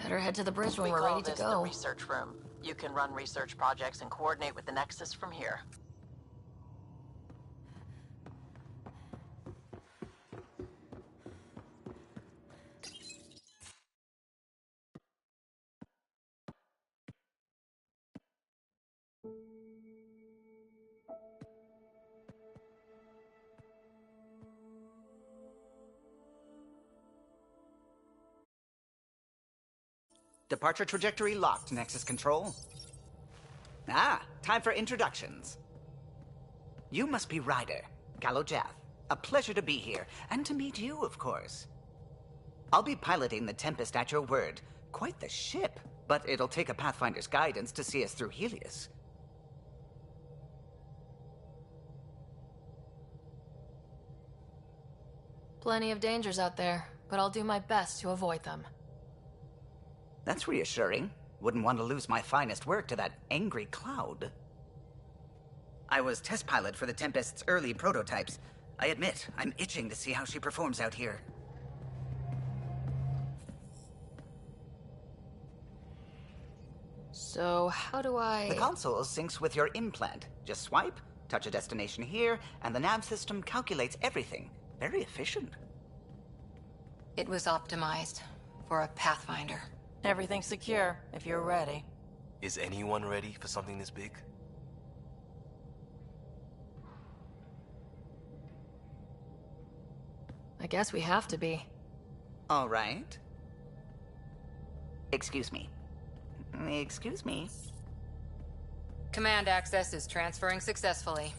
Better head to the bridge when We we're call ready to this go. the research room. You can run research projects and coordinate with the Nexus from here. Departure trajectory locked, Nexus Control. Ah, time for introductions. You must be Ryder, Galojath. A pleasure to be here, and to meet you, of course. I'll be piloting the Tempest at your word. Quite the ship, but it'll take a Pathfinder's guidance to see us through Helios. Plenty of dangers out there, but I'll do my best to avoid them. That's reassuring. Wouldn't want to lose my finest work to that angry cloud. I was test pilot for the Tempest's early prototypes. I admit, I'm itching to see how she performs out here. So, how do I... The console syncs with your implant. Just swipe, touch a destination here, and the nav system calculates everything. Very efficient. It was optimized for a Pathfinder. Everything's secure, if you're ready. Is anyone ready for something this big? I guess we have to be. All right. Excuse me. Excuse me. Command access is transferring successfully.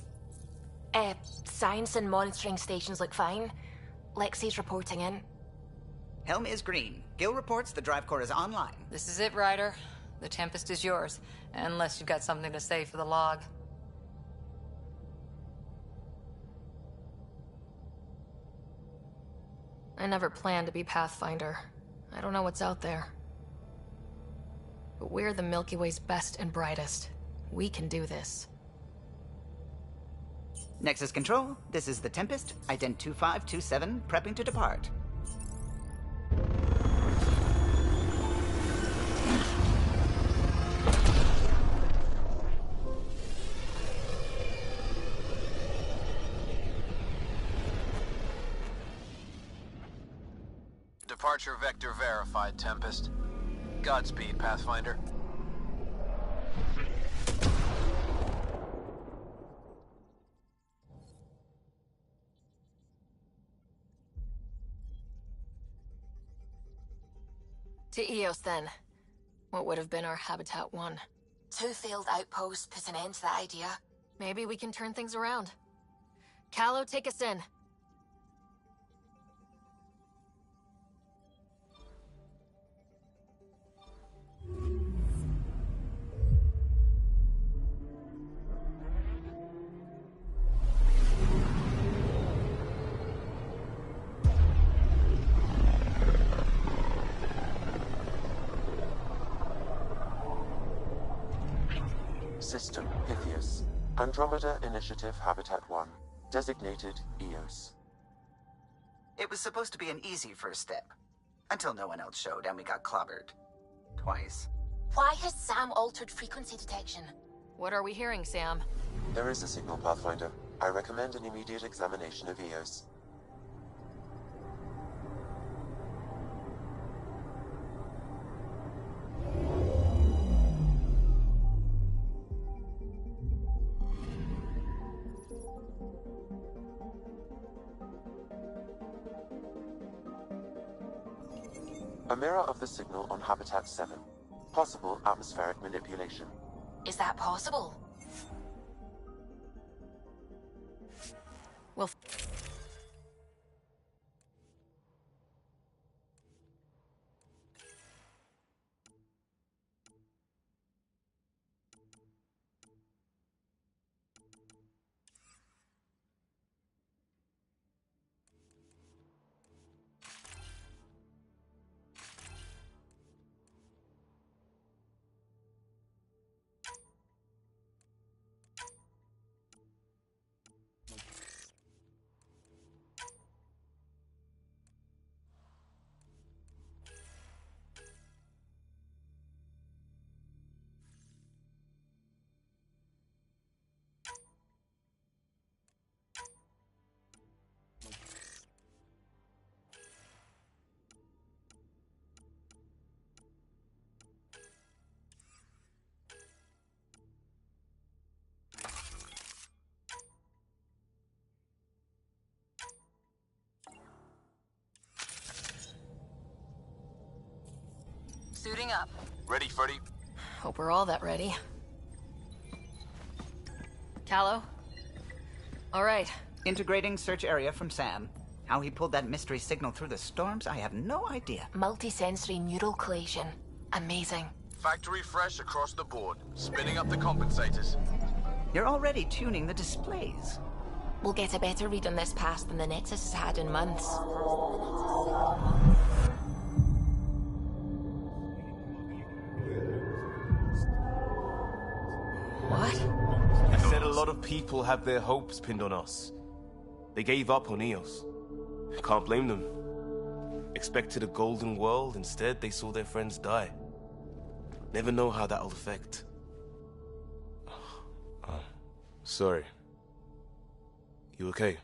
Science and monitoring stations look fine. Lexi's reporting in. Helm is green. Gil reports the drive core is online. This is it, Ryder. The Tempest is yours, unless you've got something to say for the log. I never planned to be Pathfinder. I don't know what's out there. But we're the Milky Way's best and brightest. We can do this. Nexus Control, this is the Tempest, ident 2527, prepping to depart. Departure vector verified, Tempest. Godspeed, Pathfinder. To Eos, then. What would have been our Habitat 1. 2 failed outposts put an end to that idea. Maybe we can turn things around. Callow, take us in. System Pythias. Andromeda Initiative Habitat 1. Designated Eos. It was supposed to be an easy first step. Until no one else showed and we got clobbered. Twice. Why has Sam altered frequency detection? What are we hearing, Sam? There is a signal, Pathfinder. I recommend an immediate examination of Eos. A mirror of the signal on Habitat 7. Possible atmospheric manipulation. Is that possible? Well... Suiting up. Ready, Freddy? Hope we're all that ready. Callow? All right. Integrating search area from Sam. How he pulled that mystery signal through the storms, I have no idea. Multisensory neural collation. Amazing. Factory fresh across the board. Spinning up the compensators. You're already tuning the displays. We'll get a better read on this pass than the Nexus has had in months. What? I said a lot of people have their hopes pinned on us. They gave up on Eos. Can't blame them. Expected a golden world, instead they saw their friends die. Never know how that'll affect. Sorry. You okay?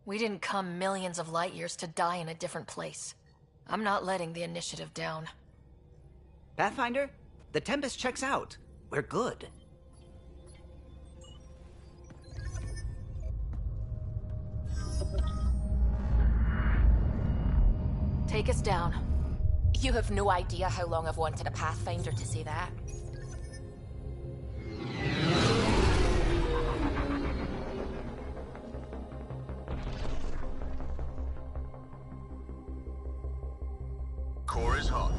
We didn't come millions of light years to die in a different place. I'm not letting the initiative down. Pathfinder, the Tempest checks out. We're good. Take us down. You have no idea how long I've wanted a Pathfinder to say that. Core is hot.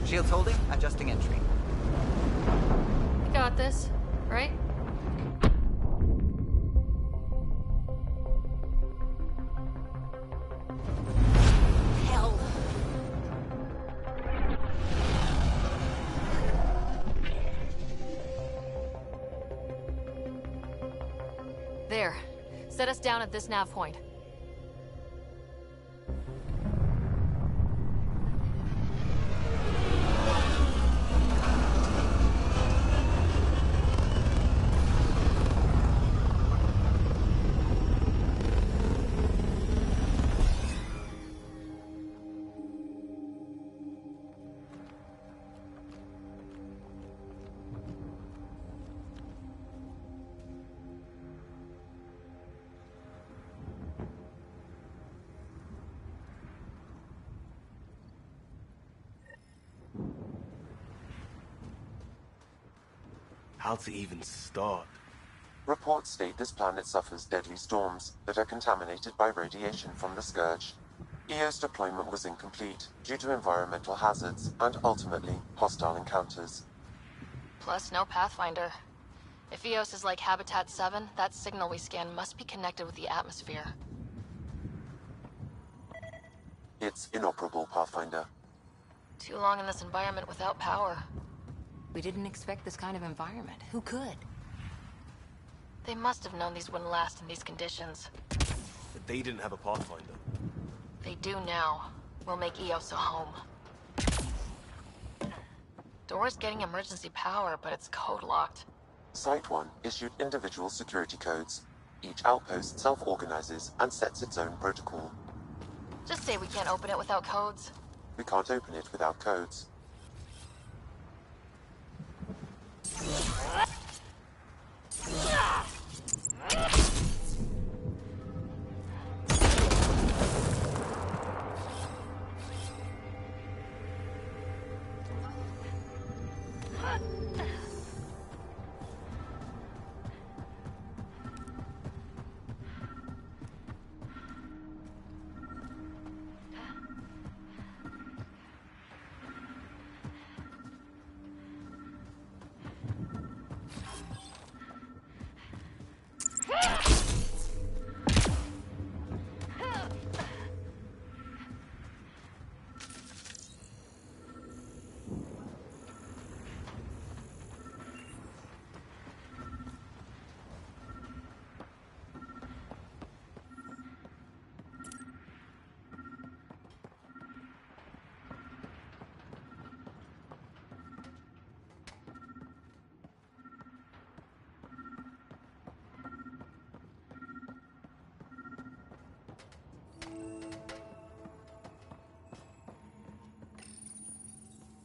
Shields holding, adjusting entry. We got this, right? Hell. There. Set us down at this nav point. How to even start? Reports state this planet suffers deadly storms that are contaminated by radiation from the Scourge. EO's deployment was incomplete due to environmental hazards and, ultimately, hostile encounters. Plus, no Pathfinder. If Eos is like Habitat 7, that signal we scan must be connected with the atmosphere. It's inoperable, Pathfinder. Too long in this environment without power. We didn't expect this kind of environment. Who could? They must have known these wouldn't last in these conditions. But they didn't have a Pathfinder. They do now. We'll make Eos a home. Door's getting emergency power, but it's code-locked. Site 1 issued individual security codes. Each outpost self-organizes and sets its own protocol. Just say we can't open it without codes. We can't open it without codes.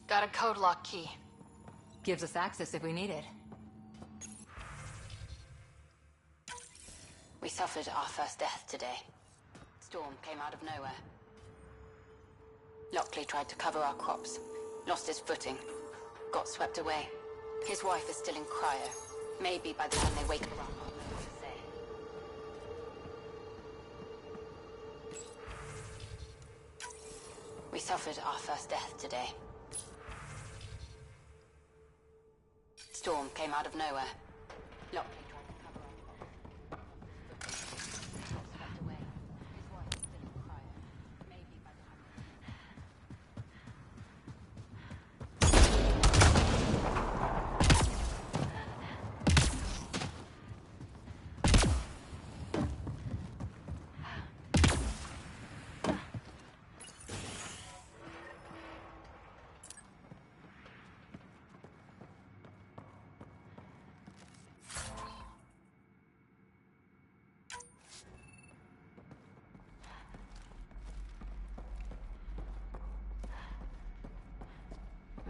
Got a code lock key. Gives us access if we need it. We suffered our first death today. Storm came out of nowhere. Lockley tried to cover our crops, lost his footing, got swept away. His wife is still in cryo. Maybe by the time they wake her up, I'll know what to say. We suffered our first death today. Storm came out of nowhere. Lockley tried to cover our crops, got swept away. His wife is still in cryo. Maybe by the time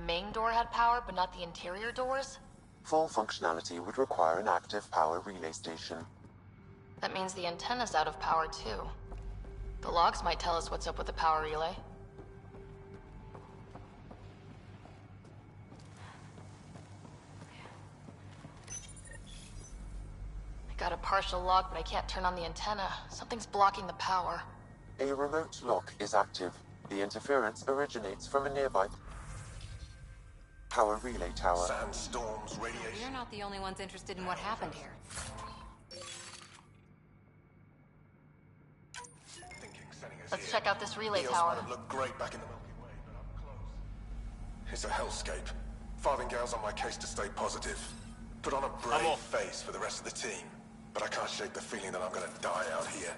Main door had power, but not the interior doors? Full functionality would require an active power relay station. That means the antenna's out of power, too. The logs might tell us what's up with the power relay. I got a partial log, but I can't turn on the antenna. Something's blocking the power. A remote lock is active. The interference originates from a nearby power relay tower. Sandstorms, radiation. You're not the only ones interested in what happened here. Let's check out this relay Eos tower. might have looked great back in the Milky Way, but up close. It's a hellscape. Farthingale's on my case to stay positive. Put on a brave face for the rest of the team. But I can't shake the feeling that I'm gonna die out here.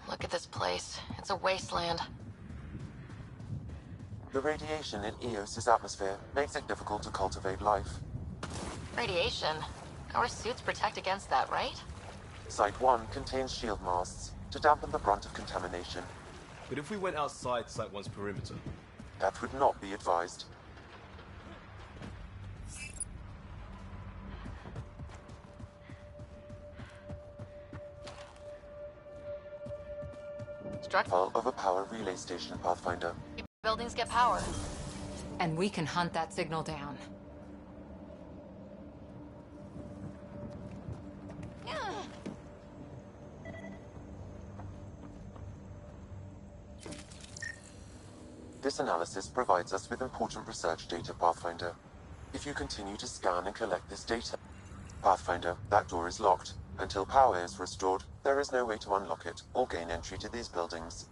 Look at this place. It's a wasteland. The radiation in Eos's atmosphere makes it difficult to cultivate life. Radiation? Our suits protect against that, right? Site 1 contains shield masts to dampen the brunt of contamination. But if we went outside Site 1's perimeter? That would not be advised. Hull of a power relay station, Pathfinder. Buildings get power. And we can hunt that signal down. This analysis provides us with important research data, Pathfinder. If you continue to scan and collect this data, Pathfinder, that door is locked. Until power is restored, there is no way to unlock it or gain entry to these buildings.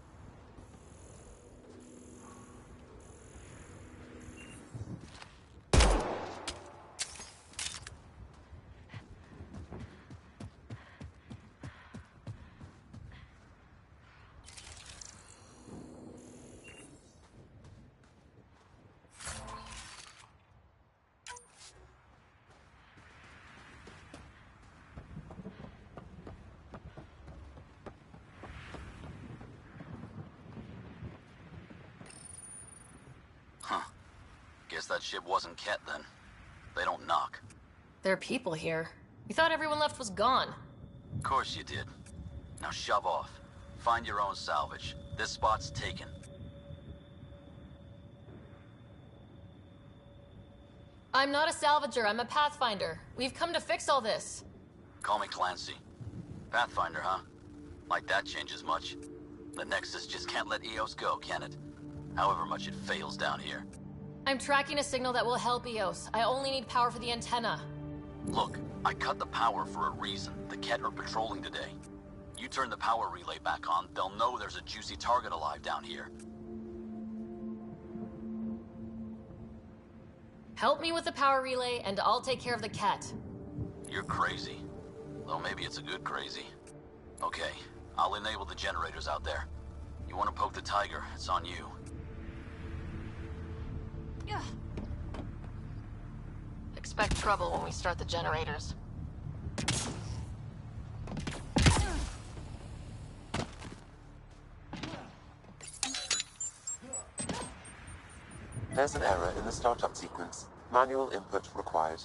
Guess that ship wasn't Ket then. They don't knock. There are people here. We thought everyone left was gone. Of course you did. Now shove off. Find your own salvage. This spot's taken. I'm not a salvager, I'm a pathfinder. We've come to fix all this. Call me Clancy. Pathfinder, huh? Like that changes much. The Nexus just can't let Eos go, can it? However much it fails down here. I'm tracking a signal that will help Eos. I only need power for the antenna. Look, I cut the power for a reason. The Ket are patrolling today. You turn the power relay back on, they'll know there's a juicy target alive down here. Help me with the power relay, and I'll take care of the Ket. You're crazy. Though maybe it's a good crazy. Okay, I'll enable the generators out there. You want to poke the tiger, it's on you. expect trouble when we start the generators. There's an error in the startup sequence. Manual input required.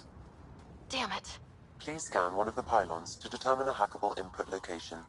Damn it. Please scan one of the pylons to determine a hackable input location.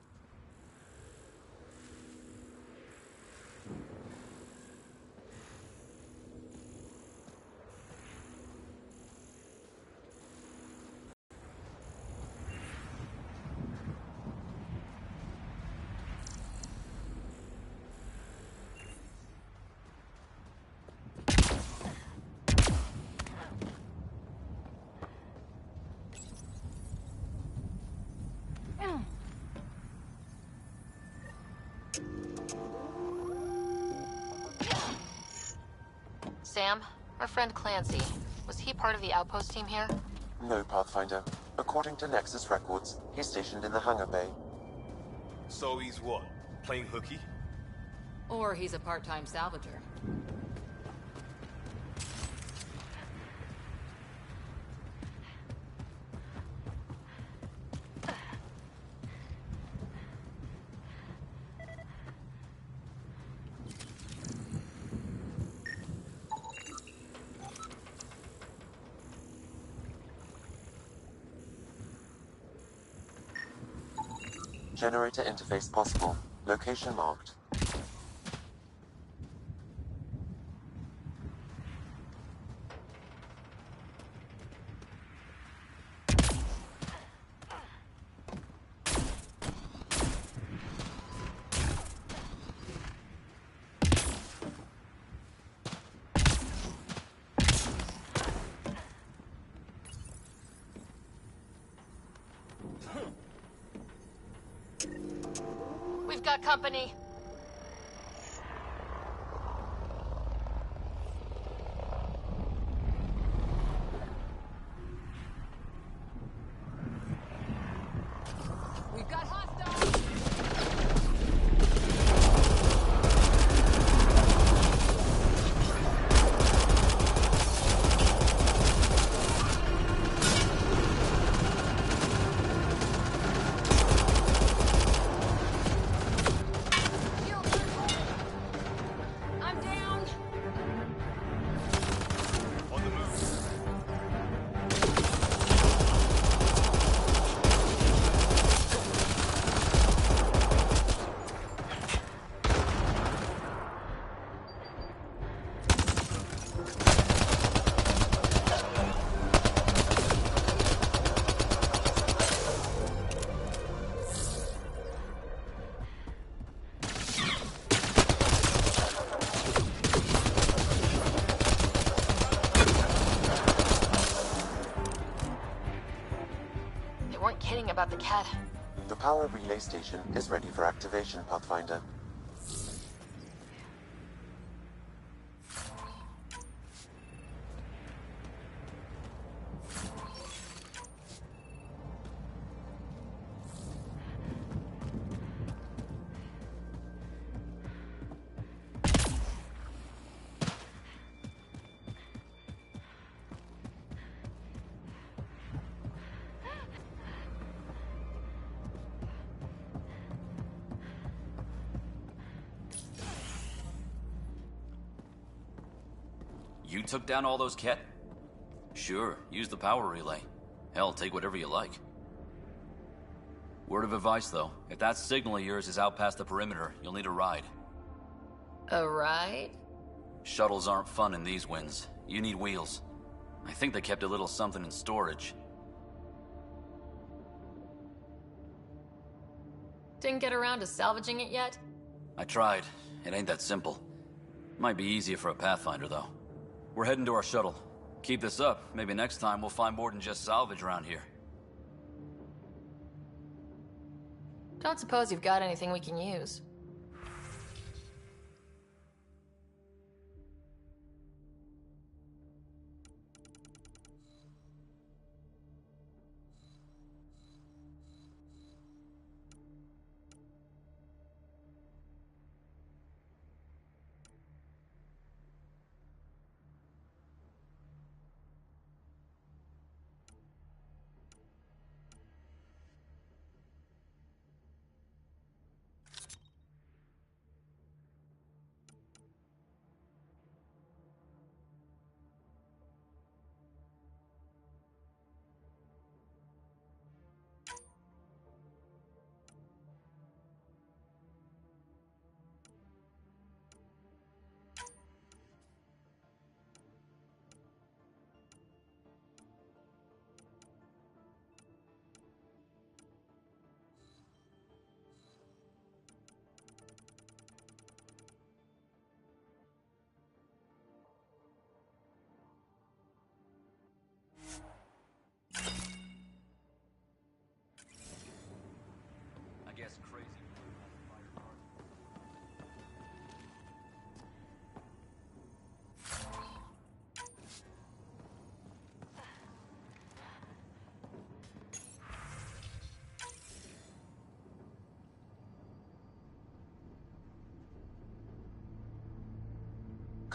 Sam, our friend Clancy, was he part of the outpost team here? No, Pathfinder. According to Nexus records, he's stationed in the hangar bay. So he's what? Playing hooky? Or he's a part-time salvager. Generator interface possible. Location marked. We've got company. We've got hostiles! I'm down. On the move. They weren't kidding about the cat. The power relay station is ready for activation, Pathfinder. You took down all those Ket? Sure, use the power relay. Hell, take whatever you like. Word of advice, though. If that signal of yours is out past the perimeter, you'll need a ride. A ride? Shuttles aren't fun in these winds. You need wheels. I think they kept a little something in storage. Didn't get around to salvaging it yet? I tried. It ain't that simple. Might be easier for a Pathfinder, though. We're heading to our shuttle. Keep this up. Maybe next time we'll find more than just salvage around here. Don't suppose you've got anything we can use.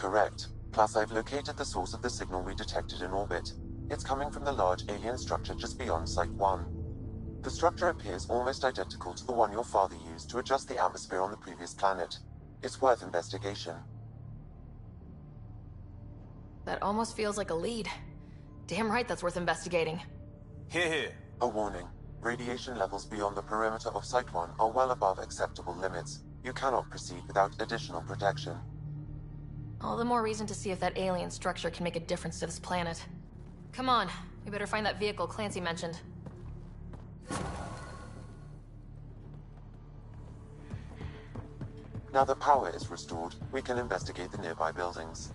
Correct. Plus, I've located the source of the signal we detected in orbit. It's coming from the large alien structure just beyond Site 1. The structure appears almost identical to the one your father used to adjust the atmosphere on the previous planet. It's worth investigation. That almost feels like a lead. Damn right that's worth investigating. Here, here. A warning. Radiation levels beyond the perimeter of Site 1 are well above acceptable limits. You cannot proceed without additional protection. All the more reason to see if that alien structure can make a difference to this planet. Come on, we better find that vehicle Clancy mentioned. Now that power is restored, we can investigate the nearby buildings.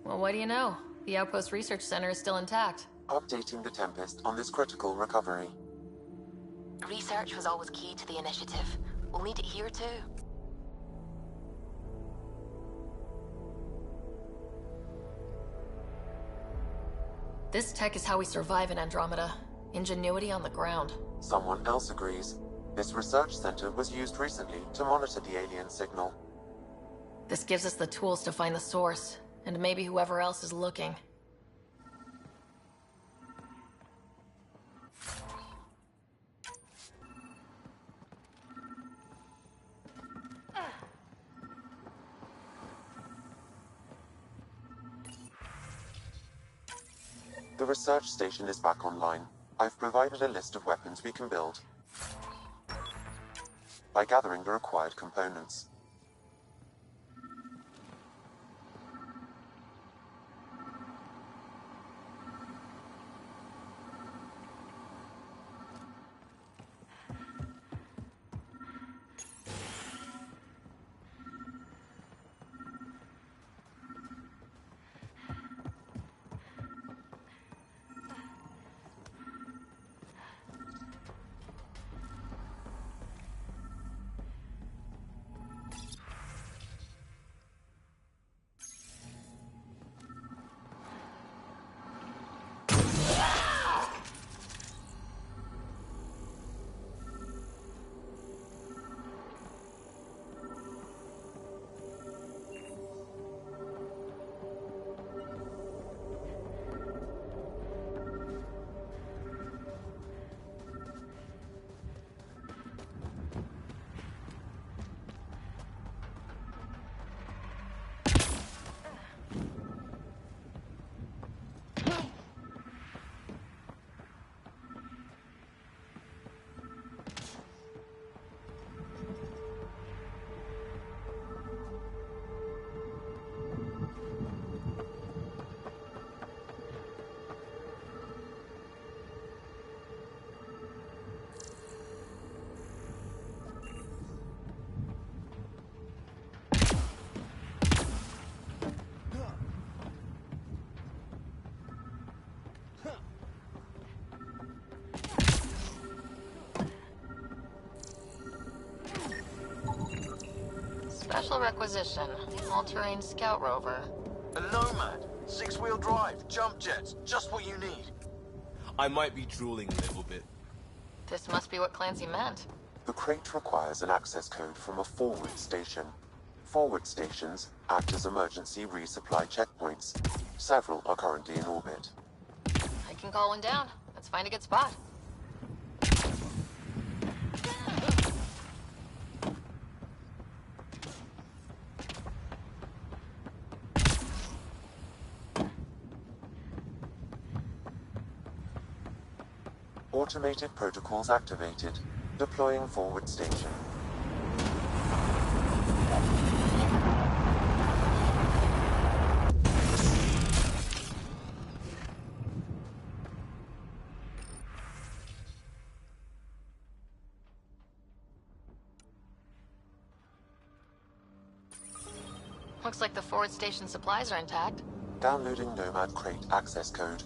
Well, what do you know? The Outpost Research Center is still intact. Updating the Tempest on this critical recovery. Research was always key to the initiative. We'll need it here too. This tech is how we survive in Andromeda. Ingenuity on the ground. Someone else agrees. This research center was used recently to monitor the alien signal. This gives us the tools to find the source, and maybe whoever else is looking. The research station is back online. I've provided a list of weapons we can build by gathering the required components. Special requisition. All-terrain scout rover. A Nomad. 6-wheel drive. Jump jets. Just what you need. I might be drooling a little bit. This must be what Clancy meant. The crate requires an access code from a forward station. Forward stations act as emergency resupply checkpoints. Several are currently in orbit. I can call one down. Let's find a good spot. Automated protocols activated. Deploying forward station. Looks like the forward station supplies are intact. Downloading Nomad Crate access code.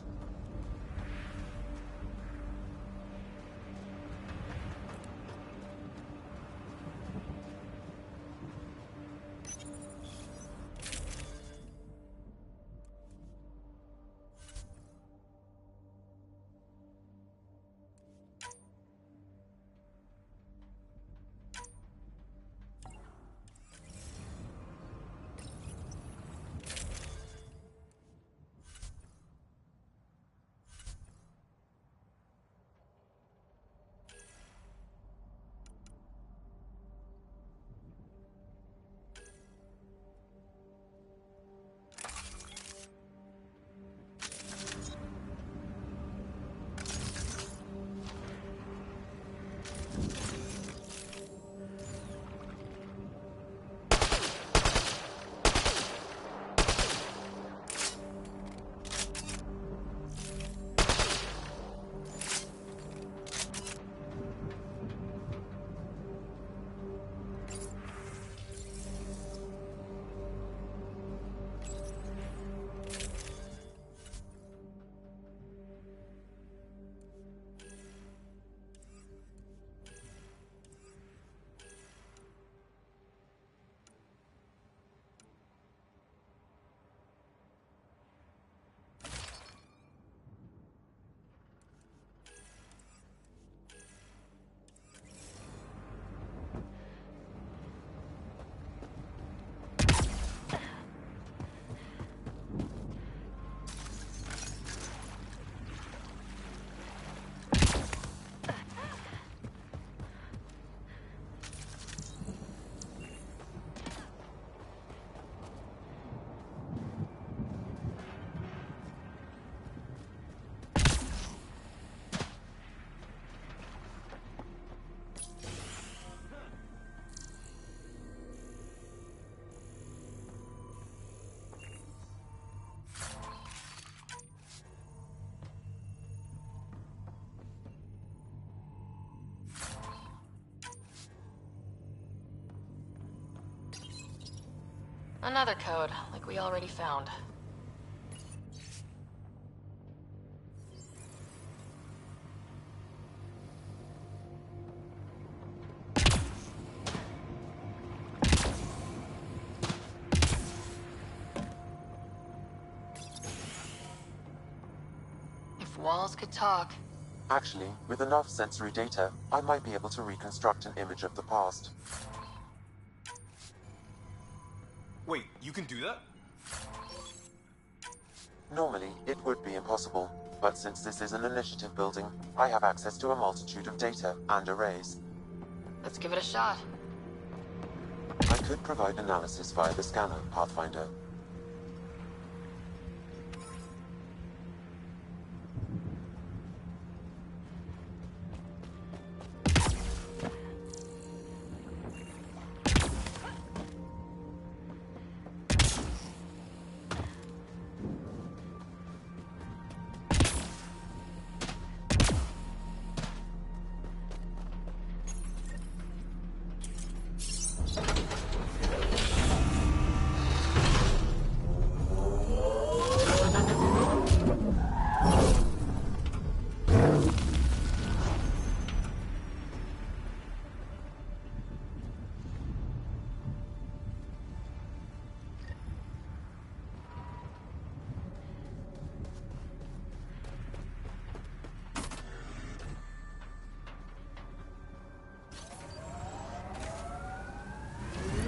Another code, like we already found. If walls could talk. Actually, with enough sensory data, I might be able to reconstruct an image of the past. Wait, you can do that? Normally, it would be impossible, but since this is an initiative building, I have access to a multitude of data and arrays. Let's give it a shot. I could provide analysis via the scanner, Pathfinder.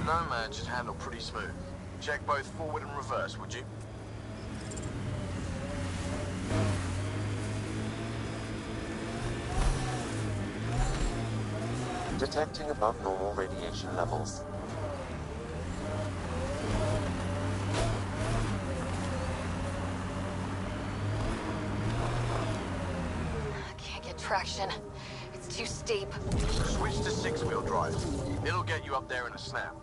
Nomad should handle pretty smooth. Check both forward and reverse, would you? Detecting above normal radiation levels. Can't get traction. It's too steep. Switch to six-wheel drive. It'll get you up there in a snap.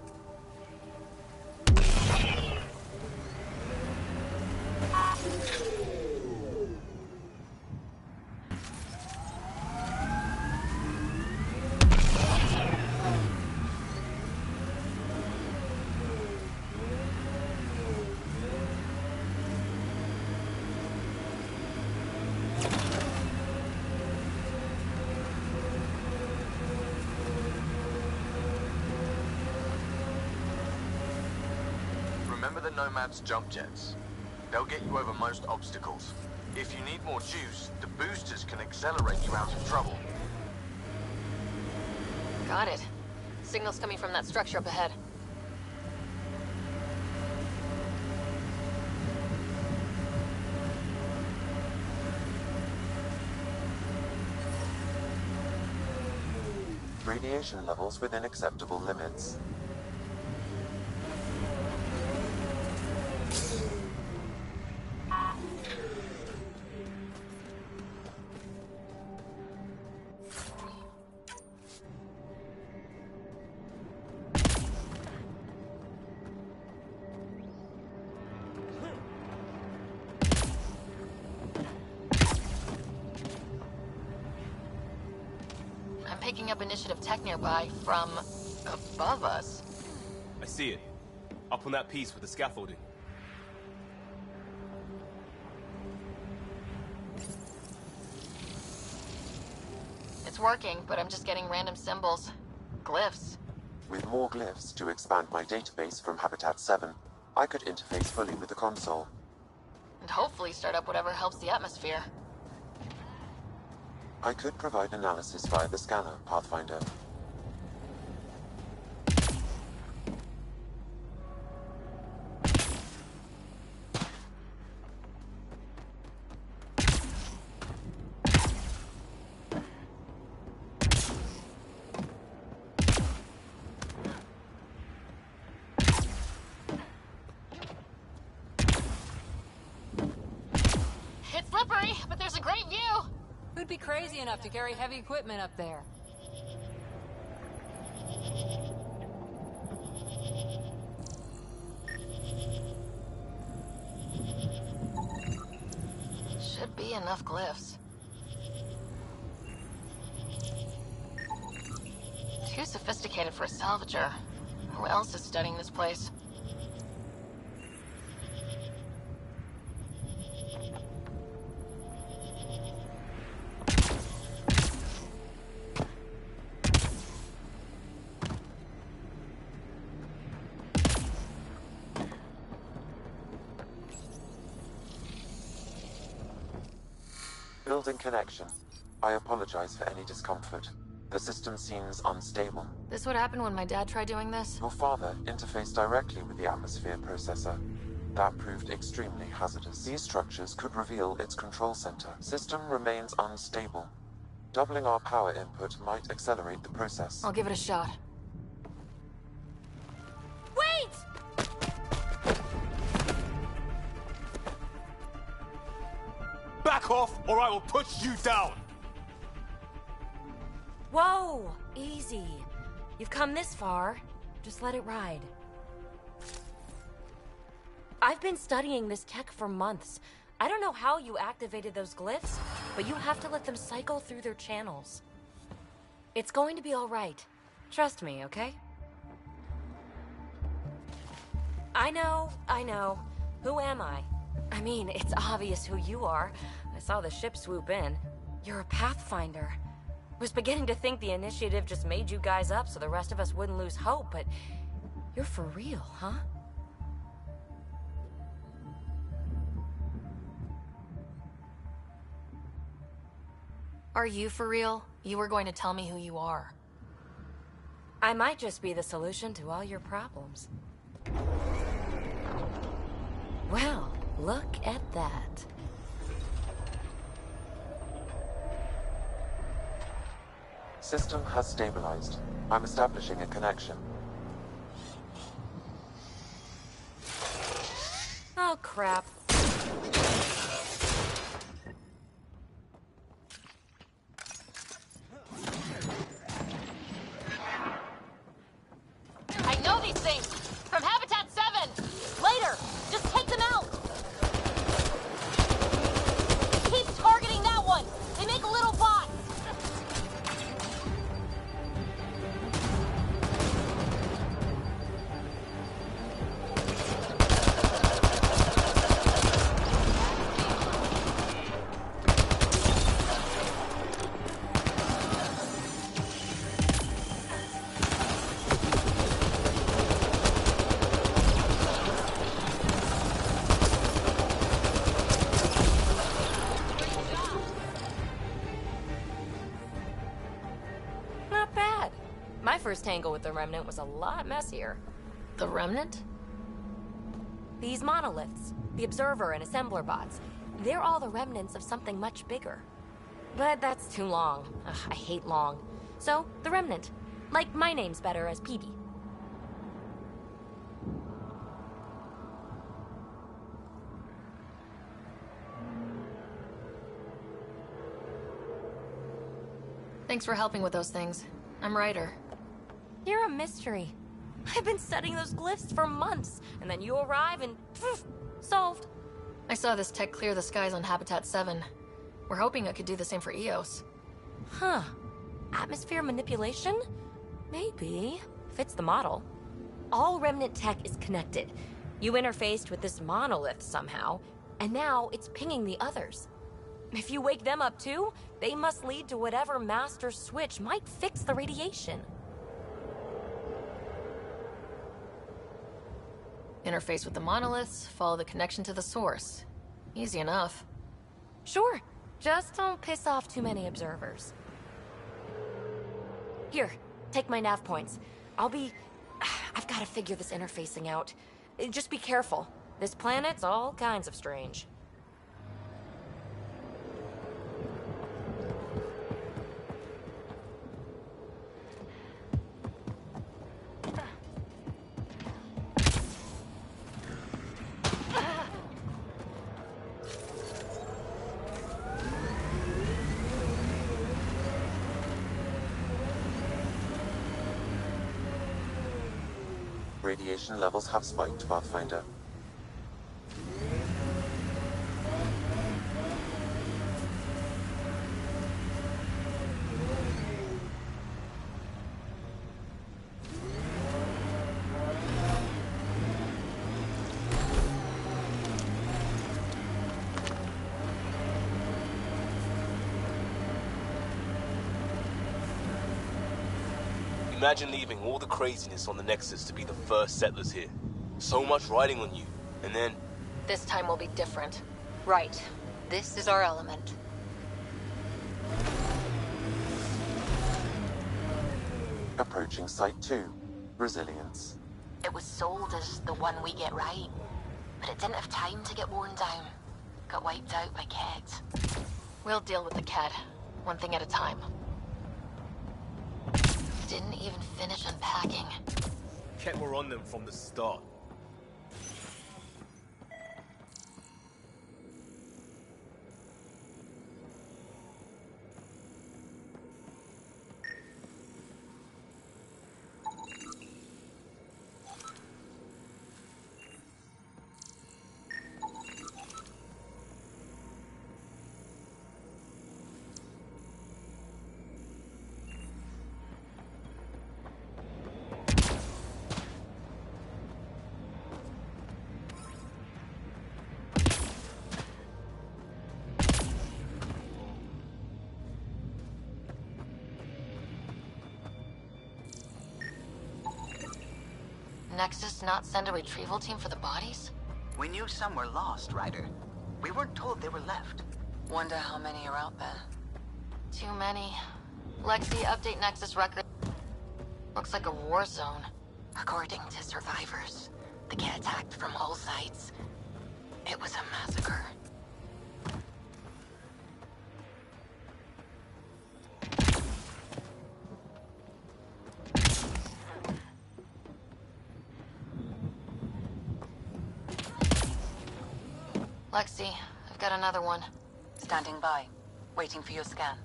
Remember the Nomad's jump jets? They'll get you over most obstacles. If you need more juice, the boosters can accelerate you out of trouble. Got it. Signal's coming from that structure up ahead. Radiation levels within acceptable limits. Picking up initiative tech nearby from above us. I see it. Up on that piece with the scaffolding. It's working, but I'm just getting random symbols. Glyphs. With more glyphs to expand my database from Habitat 7, I could interface fully with the console. And hopefully start up whatever helps the atmosphere. I could provide analysis via the scanner, Pathfinder. It's slippery, but there's a great view! Who'd be crazy enough to carry heavy equipment up there? Should be enough glyphs. Too sophisticated for a salvager. Who else is studying this place? Building connection. I apologize for any discomfort. The system seems unstable. This would happen when my dad tried doing this? Your father interfaced directly with the atmosphere processor. That proved extremely hazardous. These structures could reveal its control center. System remains unstable. Doubling our power input might accelerate the process. I'll give it a shot. Wait! Back off, or I will push you down! Whoa! Easy. You've come this far. Just let it ride. I've been studying this tech for months. I don't know how you activated those glyphs, but you have to let them cycle through their channels. It's going to be all right. Trust me, okay? I know. Who am I? I mean, it's obvious who you are. I saw the ship swoop in. You're a Pathfinder. Was beginning to think the initiative just made you guys up so the rest of us wouldn't lose hope, but you're for real, huh? Are you for real? You were going to tell me who you are. I might just be the solution to all your problems. Well, look at that. System has stabilized. I'm establishing a connection. Oh, crap. I know these things! From Habitat 7! Later! Just take them out! Keep targeting that one! They make little bots! My first tangle with the Remnant was a lot messier. The Remnant? These monoliths, the Observer and Assembler bots, they're all the remnants of something much bigger. But that's too long. Ugh, I hate long. So, the Remnant. Like, my name's better as Peebee. Thanks for helping with those things. I'm Ryder. You're a mystery. I've been studying those glyphs for months, and then you arrive and poof, solved. I saw this tech clear the skies on Habitat 7. We're hoping it could do the same for EOS. Huh. Atmosphere manipulation? Maybe. Fits the model. All Remnant tech is connected. You interfaced with this monolith somehow, and now it's pinging the others. If you wake them up too, they must lead to whatever master switch might fix the radiation. Interface with the monoliths, follow the connection to the source. Easy enough. Sure. Just don't piss off too many observers. Here, take my nav points. I've got to figure this interfacing out. Just be careful. This planet's all kinds of strange. Radiation levels have spiked, Pathfinder. Imagine leaving all the craziness on the Nexus to be the first settlers here. So much riding on you, and then... This time will be different. Right. This is our element. Approaching Site 2. Resilience. It was sold as the one we get right, but it didn't have time to get worn down. Got wiped out by Keds. We'll deal with the Ked, one thing at a time. Didn't even finish unpacking. Ket were on them from the start. Nexus not send a retrieval team for the bodies? We knew some were lost, Ryder. We weren't told they were left. Wonder how many are out there. Too many. Lexi, update Nexus record. Looks like a war zone. According to survivors, the Ked attacked from all sides. It was a massacre. Lexi, I've got another one. Standing by, waiting for your scan.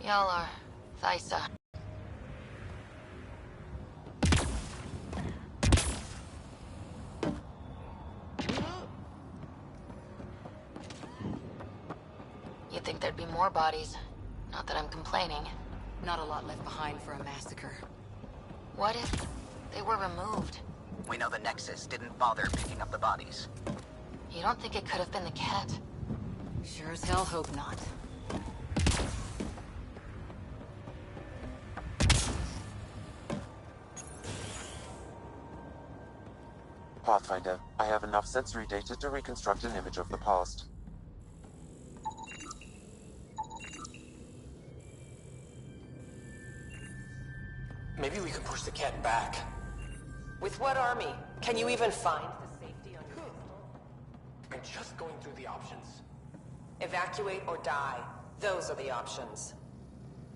Y'all are Thysa. You'd think there'd be more bodies. Not that I'm complaining. Not a lot left behind for a massacre. What if they were removed? We know the Nexus didn't bother picking up the bodies. You don't think it could have been the Ket? Sure as hell hope not. Pathfinder, I have enough sensory data to reconstruct an image of the past. Maybe we can push the Ket back. With what army? Can you even find the safety on your pistol? I'm just going through the options. Evacuate or die. Those are the options.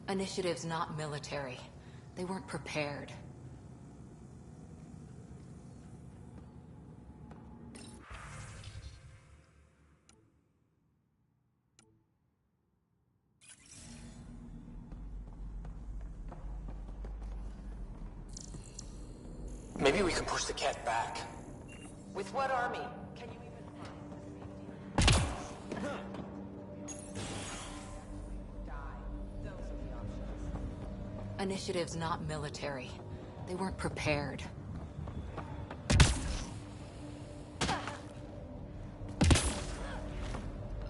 Initiative's not military. They weren't prepared. Maybe we can push the Ket back. With what army? Can you even find the safety on die. Those are the options. Initiative's not military. They weren't prepared.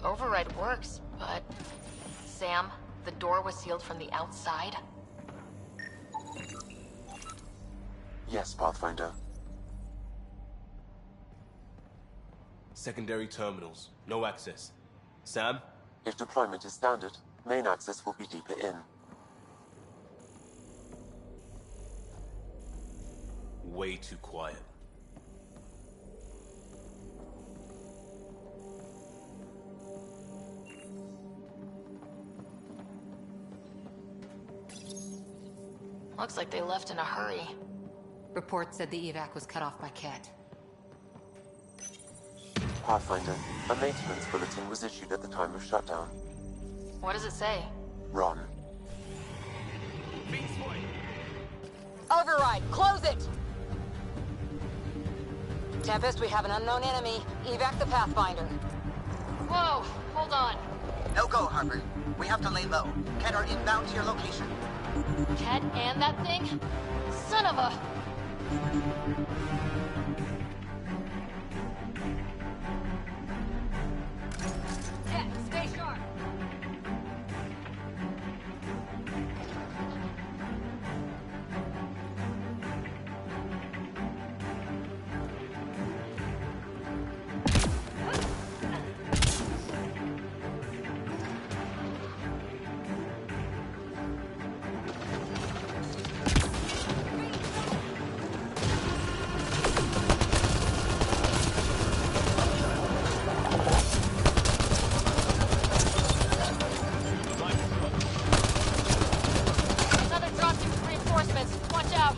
Override works, but... Sam, the door was sealed from the outside? Yes, Pathfinder. Secondary terminals. No access. Sam? If deployment is standard, main access will be deeper in. Way too quiet. Looks like they left in a hurry. Report said the evac was cut off by Ket. Pathfinder, a maintenance bulletin was issued at the time of shutdown. What does it say? Run. Override, close it! Tempest, we have an unknown enemy. Evac the Pathfinder. Whoa, hold on. No go, Harper. We have to lay low. Ket are inbound to your location. Ket and that thing? Son of a... Ket, stay sharp. Another dropship reinforcements. Watch out.